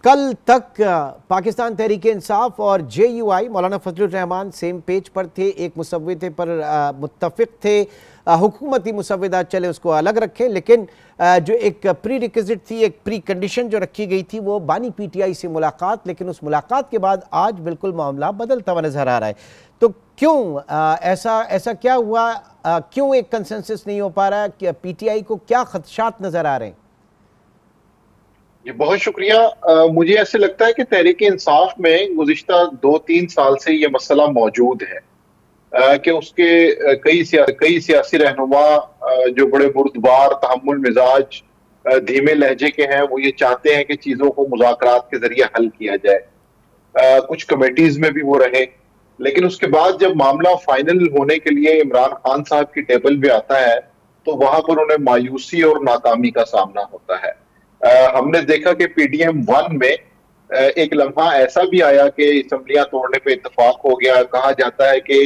कल तक पाकिस्तान तहरीक इंसाफ और JUI मौलाना फजलुर रहमान सेम पेज पर थे, एक मुसव्विदे पर मुत्तफिक थे। हुकूमती मुसव्विदा चले उसको अलग रखें, लेकिन जो एक प्री रिक्विजिट थी, एक प्री कंडीशन जो रखी गई थी वो बानी PTI से मुलाकात, लेकिन उस मुलाकात के बाद आज बिल्कुल मामला बदलता हुआ नजर आ रहा है। तो क्यों ऐसा क्या हुआ, क्यों एक कंसेंसस नहीं हो पा रहा है, कि PTI को क्या खदशात नजर आ रहे हैं? जी बहुत शुक्रिया। मुझे ऐसे लगता है कि तहरीक इंसाफ में गुज़िश्ता 2-3 साल से ये मसला मौजूद है कि उसके कई सियासी रहनुमा जो बड़े बुर्दबार तहम्मुल मिजाज धीमे लहजे के हैं, वो ये चाहते हैं कि चीज़ों को मुज़ाकरात के जरिए हल किया जाए। कुछ कमेटीज में भी वो रहे, लेकिन उसके बाद जब मामला फाइनल होने के लिए इमरान खान साहब की टेबल पे आता है तो वहां पर उन्हें मायूसी और नाकामी का सामना होता है। हमने देखा कि PDM 1 में एक लम्हा ऐसा भी आया कि असम्बलियां तोड़ने पे इत्तेफाक हो गया। कहा जाता है कि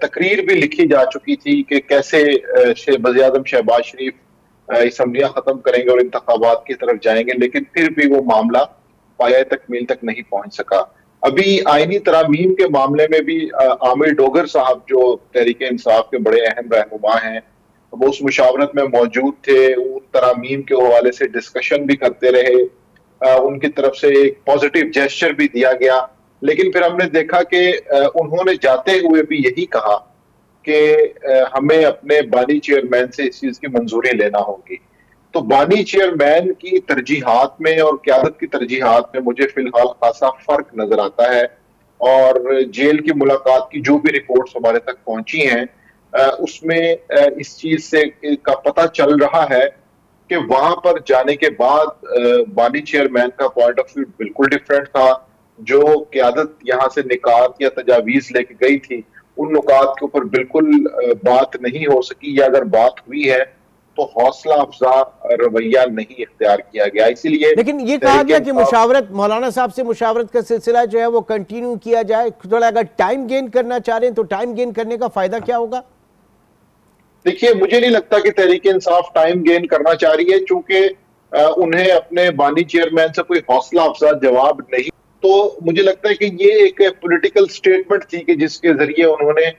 तकरीर भी लिखी जा चुकी थी कि कैसे वज़ीर-ए-आज़म शहबाज शरीफ असम्बलियां खत्म करेंगे और इंतखाबात की तरफ जाएंगे, लेकिन फिर भी वो मामला पाया तकमील तक नहीं पहुंच सका। अभी आईनी तरामीम के मामले में भी आमिर डोगर साहब जो तहरीक इंसाफ के बड़े अहम रहनुमा हैं, वो उस मुशावरत में मौजूद थे। उन तरामीम के हवाले से डिस्कशन भी करते रहे, उनकी तरफ से एक पॉजिटिव जेस्चर भी दिया गया, लेकिन फिर हमने देखा कि उन्होंने जाते हुए भी यही कहा कि हमें अपने बानी चेयरमैन से इस चीज की मंजूरी लेना होगी। तो बानी चेयरमैन की तरजीहात में और क़यादत की तरजीहात में मुझे फिलहाल खासा फर्क नजर आता है। और जेल की मुलाकात की जो भी रिपोर्ट्स हमारे तक पहुंची हैं उसमें इस चीज से का पता चल रहा है कि वहां पर जाने के बाद बानी चेयरमैन का पॉइंट ऑफ व्यू बिल्कुल डिफरेंट था। जो क़यादत यहाँ से निकात या तजावीज लेके गई थी, उन नुकात के ऊपर बिल्कुल बात नहीं हो सकी, या अगर बात हुई है तो हौसला अफजा रवैया नहीं इख्तियार किया गया। इसीलिए लेकिन ये कहा गया कि मुशावरत, मौलाना साहब से मुशावरत का सिलसिला जो है वो कंटिन्यू किया जाए। थोड़ा अगर टाइम गेन करना चाह रहे हैं तो टाइम गेन करने का फायदा क्या होगा? देखिए, मुझे नहीं लगता कि तहरीक इंसाफ टाइम गेन करना चाह रही है, चूंकि उन्हें अपने बानी चेयरमैन से कोई हौसला अफजा जवाब नहीं। तो मुझे लगता है कि ये एक पॉलिटिकल स्टेटमेंट थी कि जिसके जरिए उन्होंने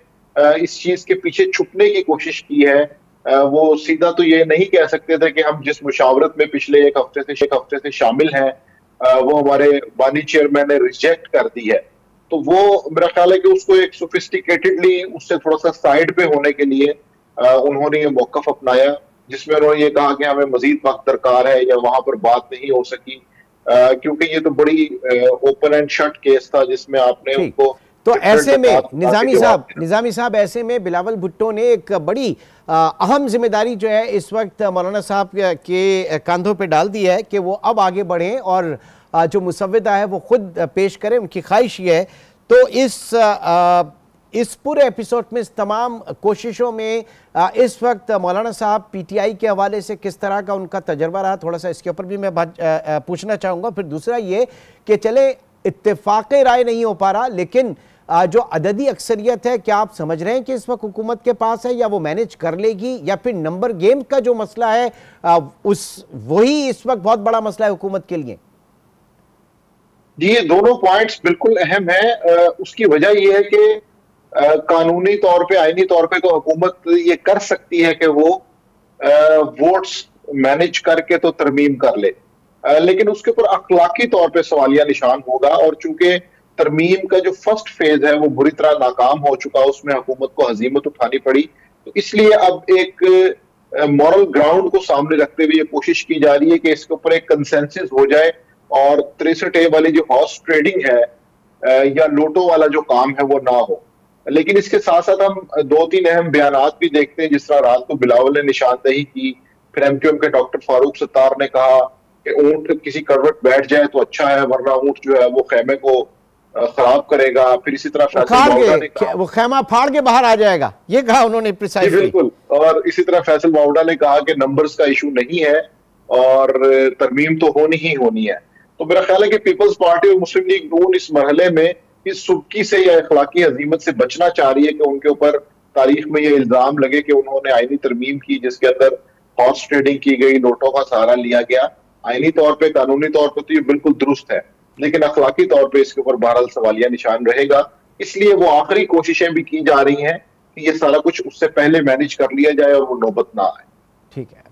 इस चीज के पीछे छुपने की कोशिश की है। वो सीधा तो ये नहीं कह सकते थे कि हम जिस मुशावरत में पिछले एक हफ्ते से शामिल हैं वो हमारे बानी चेयरमैन ने रिजेक्ट कर दी है। तो वो मेरा ख्याल है कि उसको एक सोफिस्टिकेटेडली उससे थोड़ा सा साइड पे होने के लिए उन्होंने ये मौकफ अपनाया, जिसमें उन्होंने ये कहा कि हमें मजीद वक्त दरकार है या वहां पर बात नहीं हो सकी, क्योंकि ये तो बड़ी ओपन एंड शट केस था जिसमें आपने उनको। तो ऐसे में निजामी साहब ऐसे में बिलावल भुट्टो ने एक बड़ी अहम जिम्मेदारी जो है इस वक्त मौलाना साहब के कंधों पे डाल दी है कि वो अब आगे बढ़ें और जो मुसव्विदा है वो खुद पेश करें। उनकी ख्वाहिश ये है। तो इस पूरे एपिसोड में, इस तमाम कोशिशों में इस वक्त मौलाना साहब PTI के हवाले से किस तरह का उनका तजर्बा रहा, थोड़ा सा इसके ऊपर भी मैं पूछना चाहूँगा। फिर दूसरा ये कि चले इत्तेफाक राय नहीं हो पा रहा, लेकिन जो अददी अक्सरियत है, क्या आप समझ रहे हैं कि इस वक्त हुकूमत के पास है, या वो मैनेज कर लेगी, या फिर नंबर गेम का जो मसला है वही इस वक्त बहुत बड़ा मसला है हुकूमत के लिए? जी, ये दोनों पॉइंट्स बिल्कुल अहम है। उसकी वजह यह है कि कानूनी तौर पे, आईनी तौर पे तो हुकूमत ये कर सकती है कि वो वोट्स मैनेज करके तो तरमीम कर ले, लेकिन उसके ऊपर अखलाकी तौर पे सवालिया निशान होगा। और चूंकि तरमीम का जो फर्स्ट फेज है वो बुरी तरह नाकाम हो चुका, उसमें हुकूमत को हजीमत उठानी पड़ी, तो इसलिए अब एक मॉरल ग्राउंड को सामने रखते हुए ये कोशिश की जा रही है कि इसके ऊपर एक कंसेंसस हो जाए और 63A वाली जो हॉर्स ट्रेडिंग है या लोटो वाला जो काम है वो ना हो। लेकिन इसके साथ साथ हम 2-3 अहम बयानात भी देखते हैं, जिस तरह रात को बिलावल ने निशानदेही की, फिर MQM के डॉक्टर फारूक सत्तार ने कहा कि ऊंट किसी करवट बैठ जाए तो अच्छा है, वरना ऊंट जो है वो खेमे को खराब करेगा। फिर इसी तरह वो खेमा फाड़ के बाहर आ जाएगा, ये कहा उन्होंने प्रिसाइसली। बिल्कुल। और इसी तरह फैसल माउडा ने कहा कि नंबर्स का इशू नहीं है और तरमीम तो होनी ही होनी है। तो मेरा ख्याल है कि पीपल्स पार्टी और मुस्लिम लीग नून इस मरहले में इस सुबकी से या अखलाकी हजीमत से बचना चाह रही है कि उनके ऊपर तारीख में ये इल्जाम लगे कि उन्होंने आईनी तरमीम की जिसके अंदर हॉर्स ट्रेडिंग की गई, नोटों का सहारा लिया गया। आईनी तौर पे, कानूनी तौर पे तो ये बिल्कुल दुरुस्त है, लेकिन अखलाकी तौर पे इसके ऊपर बहरहाल सवालिया निशान रहेगा। इसलिए वो आखिरी कोशिशें भी की जा रही हैं कि ये सारा कुछ उससे पहले मैनेज कर लिया जाए और वो नौबत ना आए। ठीक है।